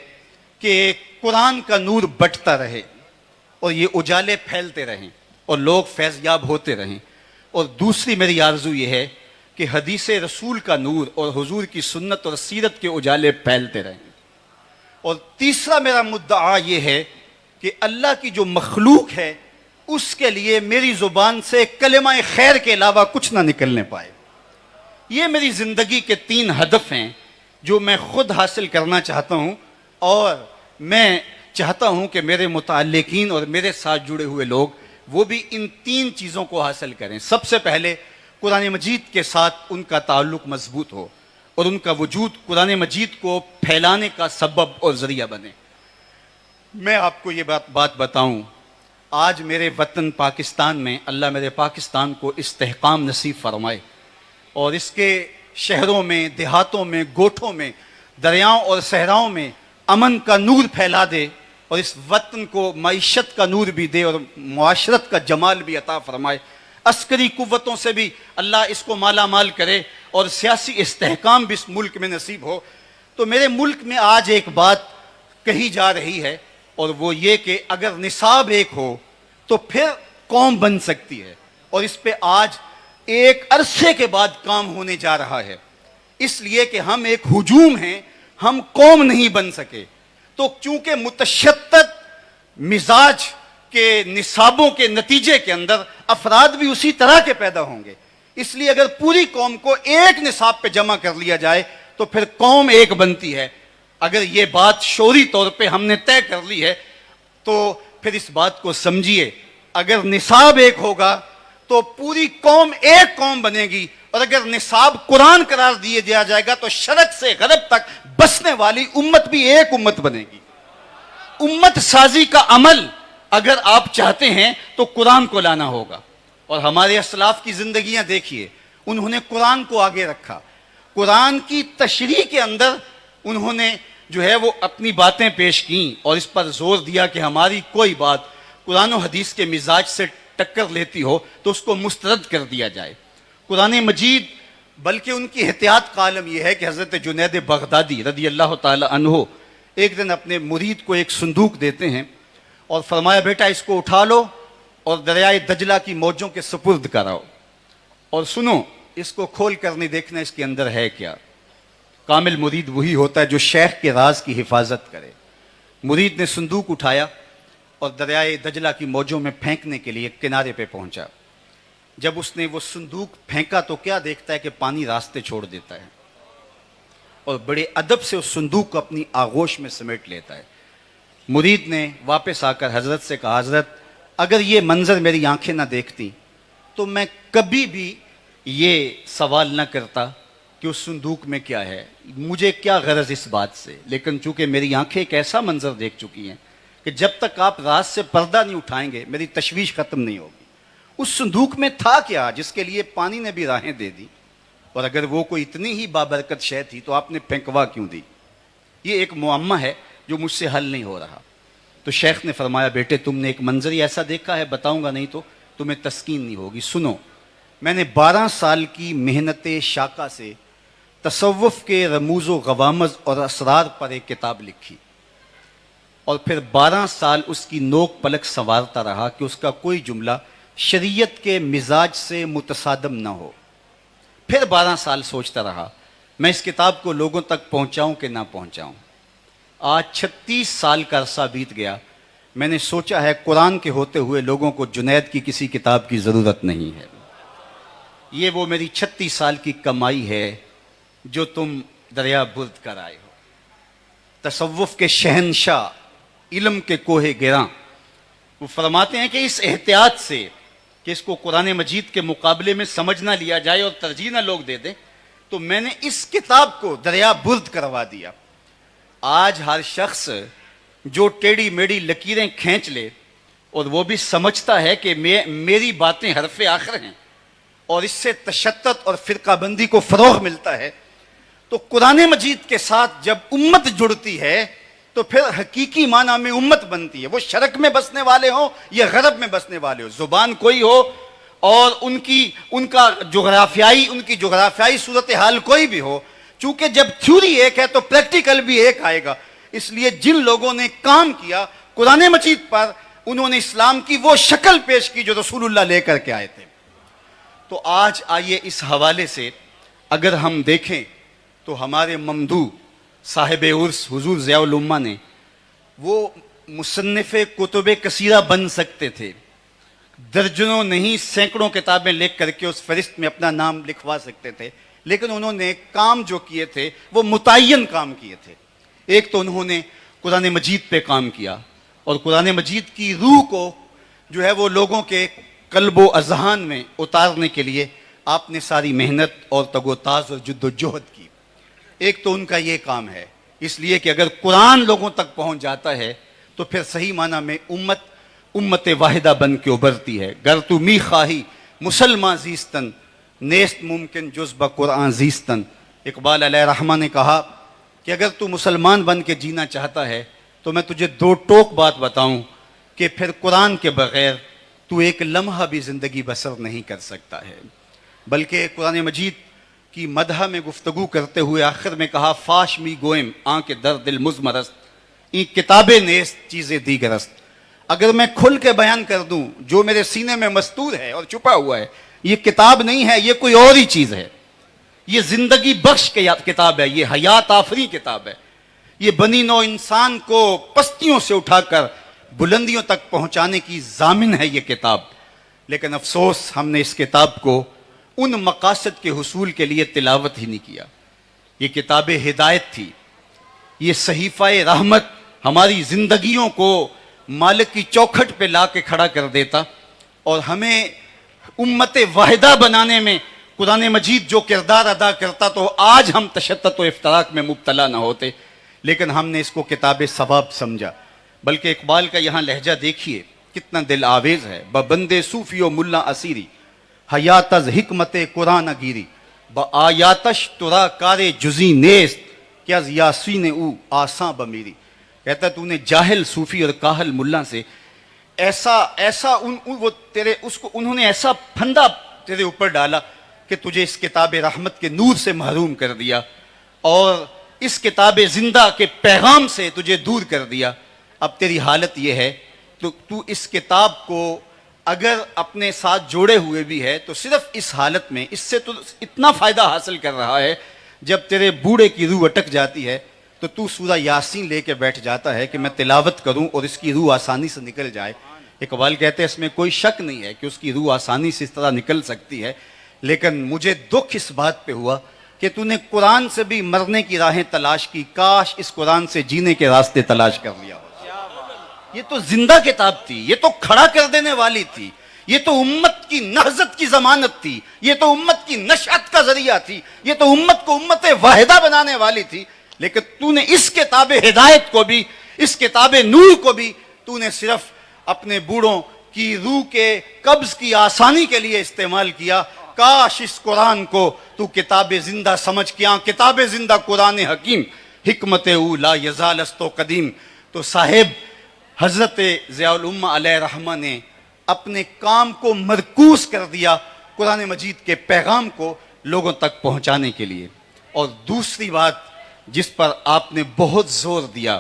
کہ قرآن کا نور بٹتا رہے اور یہ اجالے پھیلتے رہیں اور لوگ فیض یاب ہوتے رہیں، اور دوسری میری آرزو یہ ہے کہ حدیث رسول کا نور اور حضور کی سنت اور سیرت کے اجالے پھیلتے رہیں، اور تیسرا میرا مدعا یہ ہے کہ اللہ کی جو مخلوق ہے اس کے لیے میری زبان سے کلمہ خیر کے علاوہ کچھ نہ نکلنے پائے۔ یہ میری زندگی کے 3 ہدف ہیں جو میں خود حاصل کرنا چاہتا ہوں، اور میں چاہتا ہوں کہ میرے متعلقین اور میرے ساتھ جڑے ہوئے لوگ وہ بھی ان 3 چیزوں کو حاصل کریں۔ سب سے پہلے قرآن مجید کے ساتھ ان کا تعلق مضبوط ہو اور ان کا وجود قرآن مجید کو پھیلانے کا سبب اور ذریعہ بنے۔ میں آپ کو یہ بات بتاؤں، آج میرے وطن پاکستان میں اللہ میرے پاکستان کو استحکام نصیب فرمائے، اور اس کے شہروں میں، دیہاتوں میں، گوٹھوں میں، دریاؤں اور صحراؤں میں امن کا نور پھیلا دے، اور اس وطن کو معیشت کا نور بھی دے اور معاشرت کا جمال بھی عطا فرمائے۔ عسکری قوتوں سے بھی اللہ اس کو مالا مال کرے اور سیاسی استحکام بھی اس ملک میں نصیب ہو۔ تو میرے ملک میں آج ایک بات کہی جا رہی ہے اور وہ یہ کہ اگر نصاب ایک ہو تو پھر قوم بن سکتی ہے، اور اس پہ آج ایک عرصے کے بعد کام ہونے جا رہا ہے، اس لیے کہ ہم ایک ہجوم ہیں، ہم قوم نہیں بن سکے۔ تو چونکہ متشدد مزاج کے نصابوں کے نتیجے کے اندر افراد بھی اسی طرح کے پیدا ہوں گے، اس لیے اگر پوری قوم کو ایک نصاب پہ جمع کر لیا جائے تو پھر قوم ایک بنتی ہے۔ اگر یہ بات شعوری طور پہ ہم نے طے کر لی ہے تو پھر اس بات کو سمجھیے، اگر نصاب ایک ہوگا تو پوری قوم ایک قوم بنے گی، اور اگر نصاب قرآن قرار دیے دیا جائے گا تو شرق سے غرب تک بسنے والی امت بھی ایک امت بنے گی۔ امت سازی کا عمل اگر آپ چاہتے ہیں تو قرآن کو لانا ہوگا، اور ہمارے اسلاف کی زندگیاں دیکھیے، انہوں نے قرآن کو آگے رکھا، قرآن کی تشریح کے اندر انہوں نے جو ہے وہ اپنی باتیں پیش کیں، اور اس پر زور دیا کہ ہماری کوئی بات قرآن و حدیث کے مزاج سے ٹکر لیتی ہو تو اس کو مسترد کر دیا جائے۔ قرآن مجید، بلکہ ان کی احتیاط کا عالم یہ ہے کہ حضرت جنید بغدادی رضی اللہ تعالی عنہ ایک دن اپنے مرید کو ایک صندوق دیتے ہیں اور فرمایا بیٹا اس کو اٹھا لو اور دریائے دجلہ کی موجوں کے سپرد کراؤ، اور سنو اس کو کھول کر نہیں دیکھنا اس کے اندر ہے کیا۔ کامل مرید وہی ہوتا ہے جو شیخ کے راز کی حفاظت کرے۔ مرید نے صندوق اٹھایا اور دریائے دجلہ کی موجوں میں پھینکنے کے لیے کنارے پہ پہنچا۔ جب اس نے وہ صندوق پھینکا تو کیا دیکھتا ہے کہ پانی راستے چھوڑ دیتا ہے، اور بڑے ادب سے اس صندوق کو اپنی آغوش میں سمیٹ لیتا ہے۔ مرید نے واپس آ کر حضرت سے کہا حضرت اگر یہ منظر میری آنکھیں نہ دیکھتی تو میں کبھی بھی یہ سوال نہ کرتا کہ اس صندوق میں کیا ہے، مجھے کیا غرض اس بات سے، لیکن چونکہ میری آنکھیں ایک ایسا منظر دیکھ چکی ہیں کہ جب تک آپ راز سے پردہ نہیں اٹھائیں گے میری تشویش ختم نہیں ہوگی۔ اس صندوق میں تھا کیا جس کے لیے پانی نے بھی راہیں دے دی، اور اگر وہ کوئی اتنی ہی بابرکت شے تھی تو آپ نے پھینکوا کیوں دی؟ یہ ایک معمہ ہے جو مجھ سے حل نہیں ہو رہا۔ تو شیخ نے فرمایا بیٹے تم نے ایک منظر ہی ایسا دیکھا ہے، بتاؤں گا نہیں تو تمہیں تسکین نہیں ہوگی۔ سنو، میں نے 12 سال کی محنت شاقہ سے تصوف کے رموز و غوامض اور اسرار پر ایک کتاب لکھی، اور پھر 12 سال اس کی نوک پلک سنوارتا رہا کہ اس کا کوئی جملہ شریعت کے مزاج سے متصادم نہ ہو۔ پھر 12 سال سوچتا رہا میں اس کتاب کو لوگوں تک پہنچاؤں کہ نہ پہنچاؤں۔ آج 36 سال کا عرصہ بیت گیا، میں نے سوچا ہے قرآن کے ہوتے ہوئے لوگوں کو جنید کی کسی کتاب کی ضرورت نہیں ہے۔ یہ وہ میری 36 سال کی کمائی ہے جو تم دریا برد کر آئے ہو۔ تصوف کے شہنشاہ، علم کے کوہ گراں، وہ فرماتے ہیں کہ اس احتیاط سے کہ اس کو قرآن مجید کے مقابلے میں سمجھ نہ لیا جائے اور ترجیح نہ لوگ دے دیں، تو میں نے اس کتاب کو دریا برد کروا دیا۔ آج ہر شخص جو ٹیڑھی میڑھی لکیریں کھینچ لے اور وہ بھی سمجھتا ہے کہ میری باتیں حرف آخر ہیں اور اس سے تشدد اور فرقہ بندی کو فروغ ملتا ہے، تو قرآن مجید کے ساتھ جب امت جڑتی ہے تو پھر حقیقی معنی میں امت بنتی ہے۔ وہ شرق میں بسنے والے ہوں یا غرب میں بسنے والے ہوں، زبان کوئی ہو اور ان کی جغرافیائی صورتحال کوئی بھی ہو، چونکہ جب تھیوری ایک ہے تو پریکٹیکل بھی ایک آئے گا۔ اس لیے جن لوگوں نے کام کیا قرآن مجید پر، انہوں نے اسلام کی وہ شکل پیش کی جو رسول اللہ لے کر کے آئے تھے۔ تو آج آئیے اس حوالے سے اگر ہم دیکھیں تو ہمارے ممدوح صاحب عرس حضور ضیاء الامہ نے وہ مصنف کتب کثیرہ بن سکتے تھے، درجنوں نہیں سینکڑوں کتابیں لکھ کر کے اس فہرست میں اپنا نام لکھوا سکتے تھے، لیکن انہوں نے کام جو کیے تھے وہ متعین کام کیے تھے۔ ایک تو انہوں نے قرآن مجید پہ کام کیا، اور قرآن مجید کی روح کو جو ہے وہ لوگوں کے قلب و اذہان میں اتارنے کے لیے آپ نے ساری محنت اور تگ و تاز اور جد و جہد کی۔ ایک تو ان کا یہ کام ہے، اس لیے کہ اگر قرآن لوگوں تک پہنچ جاتا ہے تو پھر صحیح معنی میں امت واحدہ بن کے ابھرتی ہے۔ گر تو می خواہی مسلمان زیستن، نیست ممکن جز بقرآن زیستن۔ اقبال علیہ رحمہ نے کہا کہ اگر تو مسلمان بن کے جینا چاہتا ہے تو میں تجھے 2 ٹوک بات بتاؤں کہ پھر قرآن کے بغیر تو ایک لمحہ بھی زندگی بسر نہیں کر سکتا ہے۔ بلکہ قرآن مجید کی مدح میں گفتگو کرتے ہوئے آخر میں کہا فاش می گوئم آن کے در دل مزمرست، این کتاب نیست چیزیں دیگر است. اگر میں کھل کے بیان کر دوں جو میرے سینے میں مستور ہے اور چھپا ہوا ہے، یہ کتاب نہیں ہے، یہ کوئی اور ہی چیز ہے. یہ زندگی بخش کتاب ہے، یہ حیات آفری کتاب ہے. یہ بنی نو انسان کو پستیوں سے اٹھا کر بلندیوں تک پہنچانے کی ضامن ہے یہ کتاب. لیکن افسوس ہم نے اس کتاب کو ان مقاصد کے حصول کے لیے تلاوت ہی نہیں کیا. یہ کتاب ہدایت تھی، یہ صحیفہ رحمت ہماری زندگیوں کو مالک کی چوکھٹ پہ لا کے کھڑا کر دیتا اور ہمیں امت واحدہ بنانے میں قرآن مجید جو کردار ادا کرتا تو آج ہم تشدد و افتراق میں مبتلا نہ ہوتے. لیکن ہم نے اس کو کتاب ثواب سمجھا. بلکہ اقبال کا یہاں لہجہ دیکھیے کتنا دل آویز ہے. بندے صوفی و ملا اسیری حیات از حکمت قرآن گیری آیاتش ترا کار جزی نیست کیا یاسین او آساں بمیری. کہتا تو نے جاہل صوفی اور کاہل ملا سے ایسا وہ تیرے اس کو انہوں نے ایسا پھندا تیرے اوپر ڈالا کہ تجھے اس کتاب رحمت کے نور سے محروم کر دیا اور اس کتاب زندہ کے پیغام سے تجھے دور کر دیا. اب تیری حالت یہ ہے تو اس کتاب کو اگر اپنے ساتھ جوڑے ہوئے بھی ہے تو صرف اس حالت میں اس سے تو اتنا فائدہ حاصل کر رہا ہے جب تیرے بوڑھے کی روح اٹک جاتی ہے تو سورہ یاسین لے کے بیٹھ جاتا ہے کہ میں تلاوت کروں اور اس کی روح آسانی سے نکل جائے. اقبال کہتے ہیں اس میں کوئی شک نہیں ہے کہ اس کی روح آسانی سے اس طرح نکل سکتی ہے. لیکن مجھے دکھ اس بات پہ ہوا کہ تو نے قرآن سے بھی مرنے کی راہیں تلاش کی، کاش اس قرآن سے جینے کے راستے تلاش کر لیا ہو. یہ تو زندہ کتاب تھی، یہ تو کھڑا کر دینے والی تھی، یہ تو امت کی نہضت کی ضمانت تھی، یہ تو امت کی نشأت کا ذریعہ تھی، یہ تو امت کو امت واحدہ بنانے والی تھی. لیکن تو نے اس کتاب ہدایت کو بھی، اس کتاب نور کو بھی تو نے صرف اپنے بوڑھوں کی روح کے قبض کی آسانی کے لیے استعمال کیا. کاش اس قرآن کو تو کتاب زندہ سمجھ کیا. کتاب زندہ قرآن حکیم حکمت او لا یزال است و قدیم. تو صاحب حضرت ضیاء الامہ علیہ رحمہ نے اپنے کام کو مرکوز کر دیا قرآن مجید کے پیغام کو لوگوں تک پہنچانے کے لیے. اور دوسری بات جس پر آپ نے بہت زور دیا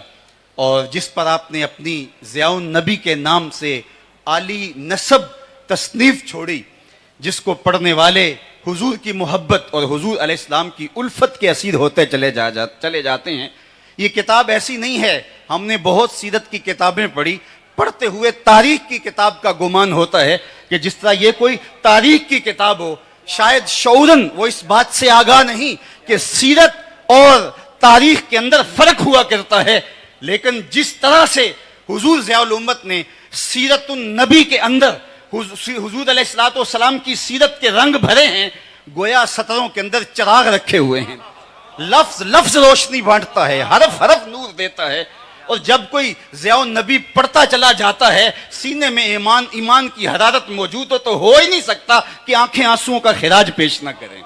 اور جس پر آپ نے اپنی ضیاء النبی کے نام سے عالی نسب تصنیف چھوڑی، جس کو پڑھنے والے حضور کی محبت اور حضور علیہ السلام کی الفت کے اسیر ہوتے چلے جاتے ہیں. یہ کتاب ایسی نہیں ہے، ہم نے بہت سیرت کی کتابیں پڑھی، پڑھتے ہوئے تاریخ کی کتاب کا گمان ہوتا ہے کہ جس طرح یہ کوئی تاریخ کی کتاب ہو. شاید شعوراً وہ اس بات سے آگاہ نہیں کہ سیرت اور تاریخ کے اندر فرق ہوا کرتا ہے. لیکن جس طرح سے حضور ضیاء الامت نے سیرت النبی کے اندر حضور علیہ الصلوۃ والسلام کی سیرت کے رنگ بھرے ہیں، گویا سطروں کے اندر چراغ رکھے ہوئے ہیں. لفظ لفظ روشنی بانٹتا ہے، حرف حرف نور دیتا ہے. اور جب کوئی ضیاء النبی پڑھتا چلا جاتا ہے، سینے میں ایمان کی حرارت موجود ہو ہی نہیں سکتا کہ آنکھیں آنسوؤں کا خراج پیش نہ کریں.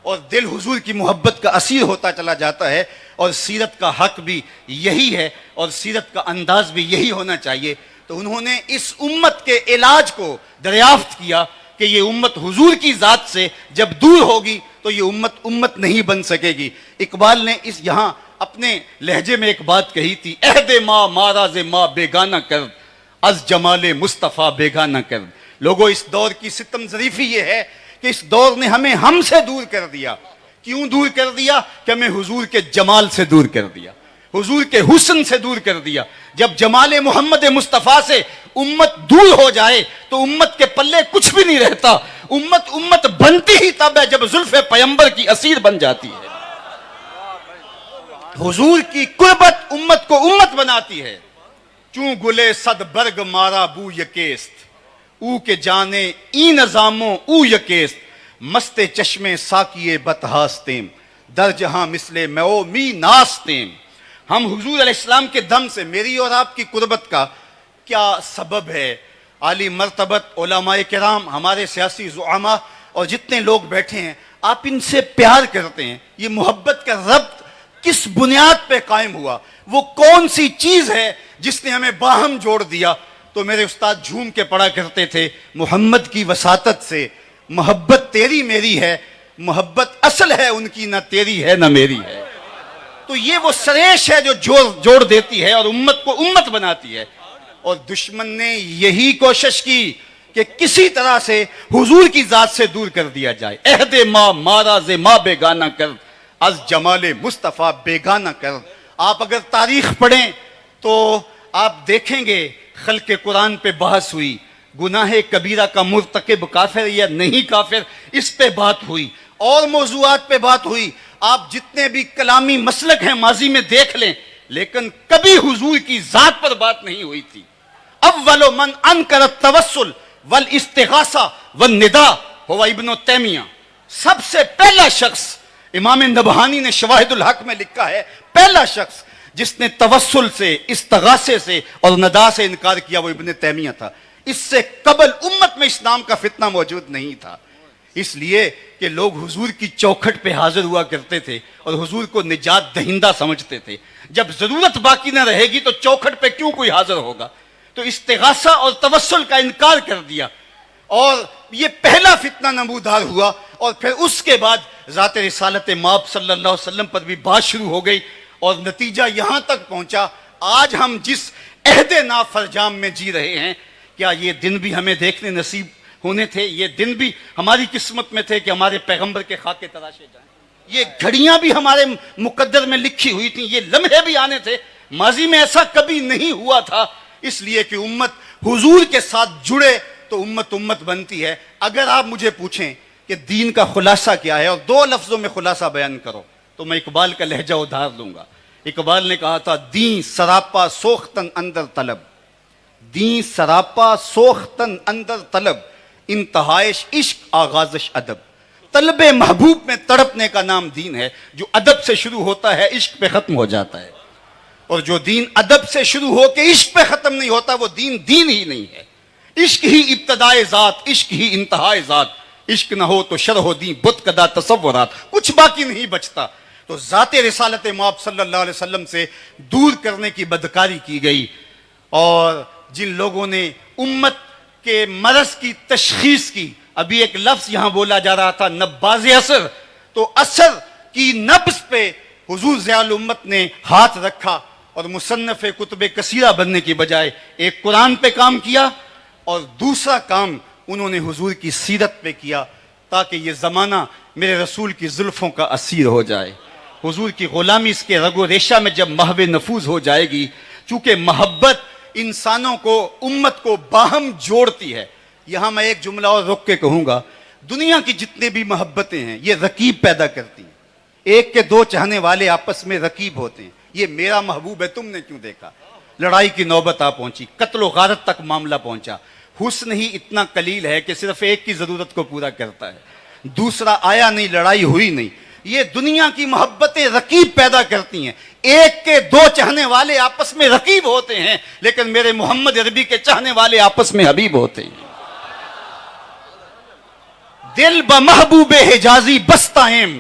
اور دل حضور کی محبت کا اسیر ہوتا چلا جاتا ہے. اور سیرت کا حق بھی یہی ہے اور سیرت کا انداز بھی یہی ہونا چاہیے. تو انہوں نے اس امت کے علاج کو دریافت کیا کہ یہ امت حضور کی ذات سے جب دور ہوگی تو یہ امت نہیں بن سکے گی. اقبال نے اس یہاں اپنے لہجے میں ایک بات کہی تھی، عہد ما ماراز ما بیگانہ کر از جمال مصطفیٰ بیگانہ کر. لوگوں اس دور کی ستم ظریفی یہ ہے کہ اس دور نے ہمیں ہم سے دور کر دیا. کیوں دور کر دیا؟ کہ ہمیں حضور کے جمال سے دور کر دیا، حضور کے حسن سے دور کر دیا. جب جمال محمد مصطفیٰ سے امت دور ہو جائے تو امت کے پلے کچھ بھی نہیں رہتا. امت بنتی ہی تب ہے جب زلف پیمبر کی اسیر بن جاتی ہے. حضور کی قربت امت کو امت بناتی ہے. چوں گلے صد برگ مارا بو یکیست او کے جانے ای نظاموں او یکیست مست چشمے ساکیے بتہاستیم در جہاں مثل میو می ناستیم. ہم حضور علیہ السلام کے دم سے میری اور آپ کی قربت کا کیا سبب ہے؟ عالی مرتبت علماء کرام، ہمارے سیاسی زعماء اور جتنے لوگ بیٹھے ہیں، آپ ان سے پیار کرتے ہیں. یہ محبت کا ربط کس بنیاد پہ قائم ہوا؟ وہ کون سی چیز ہے جس نے ہمیں باہم جوڑ دیا؟ تو میرے استاد جھوم کے پڑھا کرتے تھے، محمد کی وساطت سے محبت تیری میری ہے، محبت اصل ہے ان کی، نہ تیری ہے نہ میری ہے. تو یہ وہ سریش ہے جو جوڑ دیتی ہے اور امت کو امت بناتی ہے. اور دشمن نے یہی کوشش کی کہ کسی طرح سے حضور کی ذات سے دور کر دیا جائے. عہد ما ماراز ما بیگانہ کر از جمال مصطفیٰ بیگانہ کر. آپ اگر تاریخ پڑھیں تو آپ دیکھیں گے خلق قرآن پہ بحث ہوئی, گناہ کبیرہ کا مرتکب کافر یا نہیں کافر, اس پہ بات ہوئی, اور موضوعات پہ بات ہوئی. آپ جتنے بھی کلامی مسلک ہیں ماضی میں دیکھ لیں, لیکن کبھی حضور کی ذات پر بات نہیں ہوئی تھی. اول من انکر التوسل والاستغاثہ والنداء ہوا ابن تیمیہ. سب سے پہلا شخص, امام نبہانی نے شواہد الحق میں لکھا ہے, پہلا شخص جس نے توسل سے, استغاثے سے اور ندا سے انکار کیا وہ ابن تیمیہ تھا. اس سے قبل امت میں اسلام کا فتنہ موجود نہیں تھا, اس لیے کہ لوگ حضور کی چوکھٹ پہ حاضر ہوا کرتے تھے اور حضور کو نجات دہندہ سمجھتے تھے. جب ضرورت باقی نہ رہے گی تو چوکھٹ پہ کیوں کوئی حاضر ہوگا؟ تو استغاثہ اور توسل کا انکار کر دیا, اور یہ پہلا فتنہ نمودار ہوا. اور پھر اس کے بعد ذات رسالت مآب صلی اللہ علیہ وسلم پر بھی بات شروع ہو گئی, اور نتیجہ یہاں تک پہنچا آج ہم جس عہد نافرجام میں جی رہے ہیں, کیا یہ دن بھی ہمیں دیکھنے نصیب ہونے تھے؟ یہ دن بھی ہماری قسمت میں تھے کہ ہمارے پیغمبر کے خاکے تراشے جائیں؟ یہ گھڑیاں بھی ہمارے مقدر میں لکھی ہوئی تھیں, یہ لمحے بھی آنے تھے. ماضی میں ایسا کبھی نہیں ہوا تھا, اس لیے کہ امت حضور کے ساتھ جڑے تو امت امت بنتی ہے. اگر آپ مجھے پوچھیں کہ دین کا خلاصہ کیا ہے اور دو لفظوں میں خلاصہ بیان کرو, تو میں اقبال کا لہجہ ادھار لوں گا. اقبال نے کہا تھا, دین سراپا سوختن اندر طلب, دین سراپا سوختن اندر طلب, انتہائش عشق آغازش ادب. طلب محبوب میں تڑپنے کا نام دین ہے, جو ادب سے شروع ہوتا ہے عشق پہ ختم ہو جاتا ہے. اور جو دین ادب سے شروع ہو کے عشق پہ ختم نہیں ہوتا وہ دین دین ہی نہیں ہے. عشق ہی ابتدائے ذات, عشق ہی انتہائے ذات, عشق نہ ہو تو شرح و دین بت کدا تصورات, کچھ باقی نہیں بچتا. تو ذات رسالت مآب صلی اللہ علیہ وسلم سے دور کرنے کی بدکاری کی گئی, اور جن لوگوں نے امت کے مرض کی تشخیص کی, ابھی ایک لفظ یہاں بولا جا رہا تھا نباز اثر, تو اثر کی نبض پہ حضور ضیاء الامت نے ہاتھ رکھا, اور مصنف کتب کثیرہ بننے کی بجائے ایک قرآن پہ کام کیا, اور دوسرا کام انہوں نے حضور کی سیرت پہ کیا, تاکہ یہ زمانہ میرے رسول کی زلفوں کا اسیر ہو جائے. حضور کی غلامی اس کے رگ و ریشہ میں جب محو نفوذ ہو جائے گی, چونکہ محبت انسانوں کو, امت کو باہم جوڑتی ہے. یہاں میں ایک جملہ اور رک کے کہوں گا, دنیا کی جتنے بھی محبتیں ہیں یہ رقیب پیدا کرتی ہیں. ایک کے دو چاہنے والے آپس میں رقیب ہوتے ہیں, یہ میرا محبوب ہے تم نے کیوں دیکھا, لڑائی کی نوبت آ پہنچی, قتل و غارت تک معاملہ پہنچا. حسن ہی اتنا قلیل ہے کہ صرف ایک کی ضرورت کو پورا کرتا ہے, دوسرا آیا نہیں, لڑائی ہوئی نہیں. یہ دنیا کی محبتیں رقیب پیدا کرتی ہیں. ایک کے دو چاہنے والے آپس میں رقیب ہوتے ہیں, لیکن میرے محمد عربی کے چاہنے والے آپس میں حبیب ہوتے ہیں. دل بمحبوب حجازی بستائم,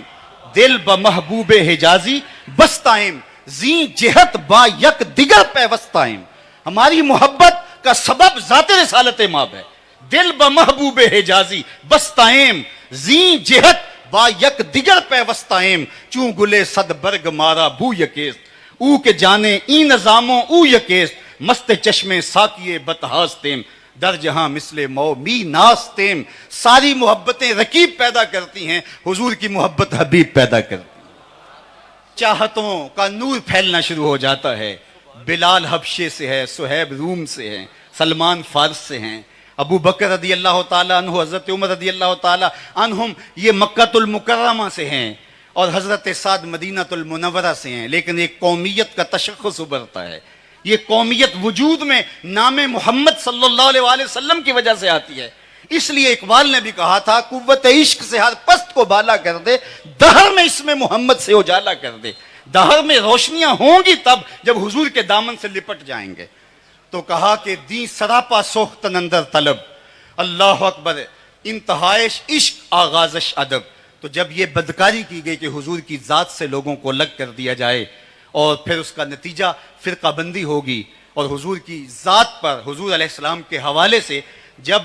دل بمحبوب حجازی بستائم, زی جہت با یک دیگر پیوستائم. ہماری محبت کا سبب ذات رسالت مآب ہے. دل بمحبوب حجازی بستائم, زی جہت با یک دیگر پیوستائم, چون گلے صد برگ مارا بو یکیست, او کے جانے این نظاموں او یکیست, مست چشمے ساکیے بتہاستیم, در جہاں مثل مو می ناستیم. ساری محبتیں رقیب پیدا کرتی ہیں, حضور کی محبت حبیب پیدا کرتی ہے. چاہتوں کا نور پھیلنا شروع ہو جاتا ہے. بلال حبشے سے ہے, صہیب روم سے ہیں, سلمان فارس سے ہیں, ابو بکر رضی اللہ تعالیٰ عنہ, حضرت عمر رضی اللہ تعالیٰ عنہم یہ مکۃ المکرمہ سے ہیں, اور حضرت سعد مدینہ المنورہ سے ہیں. لیکن ایک قومیت کا تشخص ابھرتا ہے. یہ قومیت وجود میں نام محمد صلی اللہ علیہ وآلہ وسلم کی وجہ سے آتی ہے. اس لیے اقبال نے بھی کہا تھا, قوت عشق سے ہر پست کو بالا کر دے, دہر میں اس میں محمد سے اجالا کر دے. دہر میں روشنیاں ہوں گی تب جب حضور کے دامن سے لپٹ جائیں گے. تو کہا کہ دین سراپا سوختن اندر طلب, اللہ اکبر, انتہائش عشق آغازش ادب. تو جب یہ بدکاری کی گئی کہ حضور کی ذات سے لوگوں کو الگ کر دیا جائے, اور پھر اس کا نتیجہ فرقہ بندی ہوگی, اور حضور کی ذات پر حضور علیہ السلام کے حوالے سے جب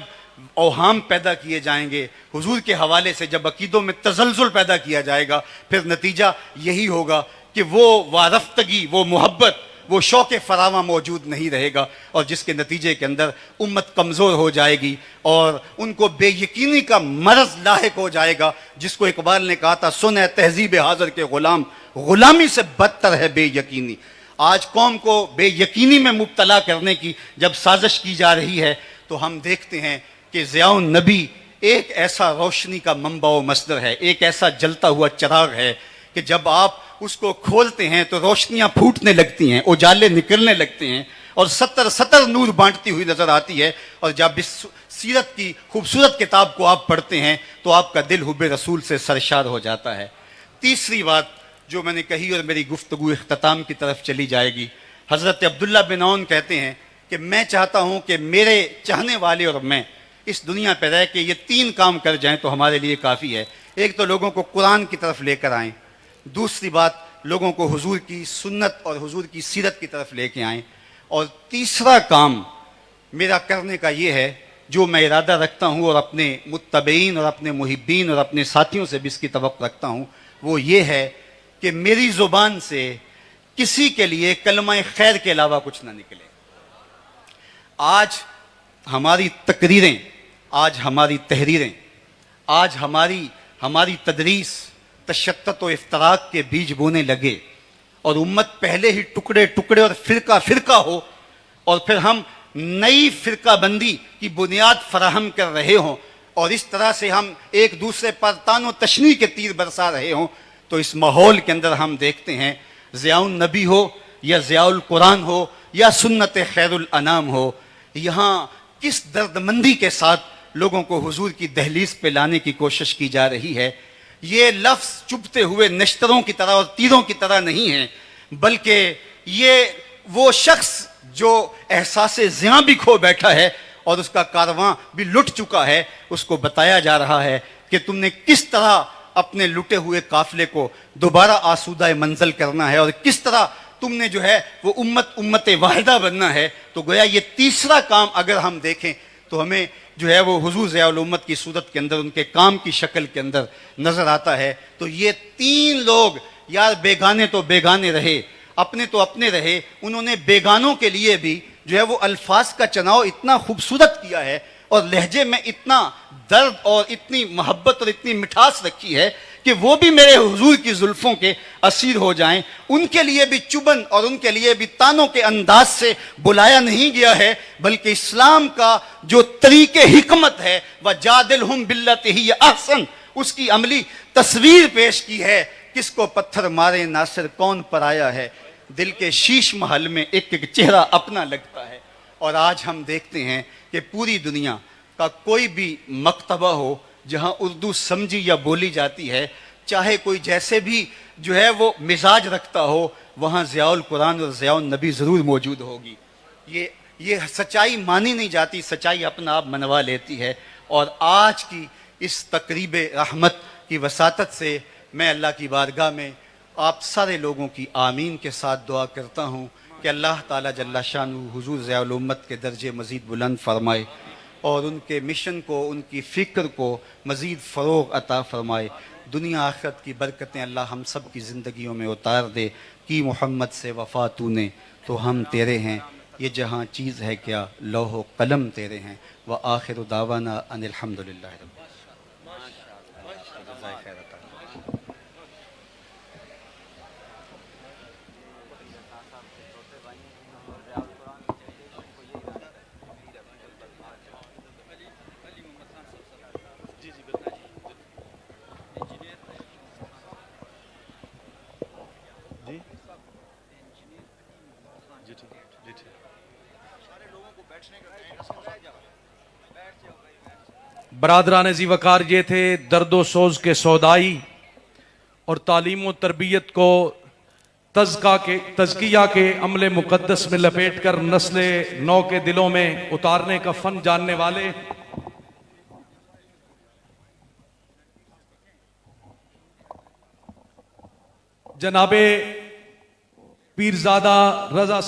اوہام پیدا کیے جائیں گے, حضور کے حوالے سے جب عقیدوں میں تزلزل پیدا کیا جائے گا, پھر نتیجہ یہی ہوگا کہ وہ وارفتگی، وہ محبت، وہ شوق فراواں موجود نہیں رہے گا، اور جس کے نتیجے کے اندر امت کمزور ہو جائے گی اور ان کو بے یقینی کا مرض لاحق ہو جائے گا، جس کو اقبال نے کہا تھا سن ہے تہذیب حاضر کے غلام، غلامی سے بدتر ہے بے یقینی۔ آج قوم کو بے یقینی میں مبتلا کرنے کی جب سازش کی جا رہی ہے تو ہم دیکھتے ہیں کہ ضیاء النبی ایک ایسا روشنی کا منبع و مصدر ہے، ایک ایسا جلتا ہوا چراغ ہے کہ جب آپ اس کو کھولتے ہیں تو روشنیاں پھوٹنے لگتی ہیں، اجالے نکلنے لگتے ہیں، اور سطر نور بانٹتی ہوئی نظر آتی ہے۔ اور جب اس سیرت کی خوبصورت کتاب کو آپ پڑھتے ہیں تو آپ کا دل حب رسول سے سرشار ہو جاتا ہے۔ تیسری بات جو میں نے کہی، اور میری گفتگو اختتام کی طرف چلی جائے گی، حضرت عبداللہ بن عون کہتے ہیں کہ میں چاہتا ہوں کہ میرے چاہنے والے اور میں اس دنیا پہ رہ کے یہ 3 کام کر جائیں تو ہمارے لیے کافی ہے۔ ایک تو لوگوں کو قرآن کی طرف لے کر آئیں، دوسری بات لوگوں کو حضور کی سنت اور حضور کی سیرت کی طرف لے کے آئیں، اور تیسرا کام میرا کرنے کا یہ ہے جو میں ارادہ رکھتا ہوں اور اپنے متبعین اور اپنے محبین اور اپنے ساتھیوں سے بھی اس کی توقع رکھتا ہوں، وہ یہ ہے کہ میری زبان سے کسی کے لیے کلمہ خیر کے علاوہ کچھ نہ نکلے۔ آج ہماری تقریریں، آج ہماری تحریریں، آج ہماری تدریس تشتت و افتراق کے بیج بونے لگے، اور امت پہلے ہی ٹکڑے ٹکڑے اور فرقہ فرقہ ہو، اور پھر ہم نئی فرقہ بندی کی بنیاد فراہم کر رہے ہوں، اور اس طرح سے ہم ایک دوسرے پر تان و تشنیع کے تیر برسا رہے ہوں، تو اس ماحول کے اندر ہم دیکھتے ہیں ضیاء النبی ہو یا ضیاء القرآن ہو یا سنت خیر الانام ہو، یہاں کس درد مندی کے ساتھ لوگوں کو حضور کی دہلیز پہ لانے کی کوشش کی جا رہی ہے۔ یہ لفظ چبھتے ہوئے نشتروں کی طرح اور تیروں کی طرح نہیں ہے، بلکہ یہ وہ شخص جو احساس زیاں بھی کھو بیٹھا ہے اور اس کا کارواں بھی لٹ چکا ہے، اس کو بتایا جا رہا ہے کہ تم نے کس طرح اپنے لٹے ہوئے قافلے کو دوبارہ آسودہ منزل کرنا ہے، اور کس طرح تم نے جو ہے وہ امت واحدہ بننا ہے۔ تو گویا یہ تیسرا کام اگر ہم دیکھیں تو ہمیں جو ہے وہ حضور ضیاء الامت کی صورت کے اندر، ان کے کام کی شکل کے اندر نظر آتا ہے۔ تو یہ 3 لوگ یار بیگانے تو بیگانے رہے، اپنے تو اپنے رہے، انہوں نے بیگانوں کے لیے بھی جو ہے وہ الفاظ کا چناؤ اتنا خوبصورت کیا ہے، اور لہجے میں اتنا درد اور اتنی محبت اور اتنی مٹھاس رکھی ہے کہ وہ بھی میرے حضور کی زلفوں کے اسیر ہو جائیں۔ ان کے لیے بھی چبن اور ان کے لیے بھی تانوں کے انداز سے بلایا نہیں گیا ہے، بلکہ اسلام کا جو طریق حکمت ہے وَجَادِلْهُمْ بِالَّتِي هِيَ أَحْسَنُ، اس کی عملی تصویر پیش کی ہے۔ کس کو پتھر مارے ناصر کون پر آیا ہے، دل کے شیش محل میں ایک ایک چہرہ اپنا لگتا ہے۔ اور آج ہم دیکھتے ہیں کہ پوری دنیا کا کوئی بھی مکتبہ ہو جہاں اردو سمجھی یا بولی جاتی ہے، چاہے کوئی جیسے بھی جو ہے وہ مزاج رکھتا ہو، وہاں ضیاء القرآن اور ضیاء النبی ضرور موجود ہوگی۔ یہ سچائی مانی نہیں جاتی، سچائی اپنا آپ منوا لیتی ہے۔ اور آج کی اس تقریب رحمت کی وساطت سے میں اللہ کی بارگاہ میں آپ سارے لوگوں کی آمین کے ساتھ دعا کرتا ہوں کہ اللہ تعالیٰ جل شانہ حضور ضیاء الامت کے درجے مزید بلند فرمائے، اور ان کے مشن کو، ان کی فکر کو مزید فروغ عطا فرمائے۔ دنیا آخرت کی برکتیں اللہ ہم سب کی زندگیوں میں اتار دے۔ کی محمد سے وفا تو نے تو ہم تیرے ہیں، یہ جہاں چیز ہے کیا لوح و قلم تیرے ہیں۔ وآخر دعوانا ان الحمدللہ رب برادران ذی وقار، یہ تھے درد و سوز کے سودائی اور تعلیم و تربیت کو تزکیہ کے عمل مقدس میں لپیٹ کر نسل نو کے دلوں میں اتارنے کا فن جاننے والے جناب پیرزادہ رضا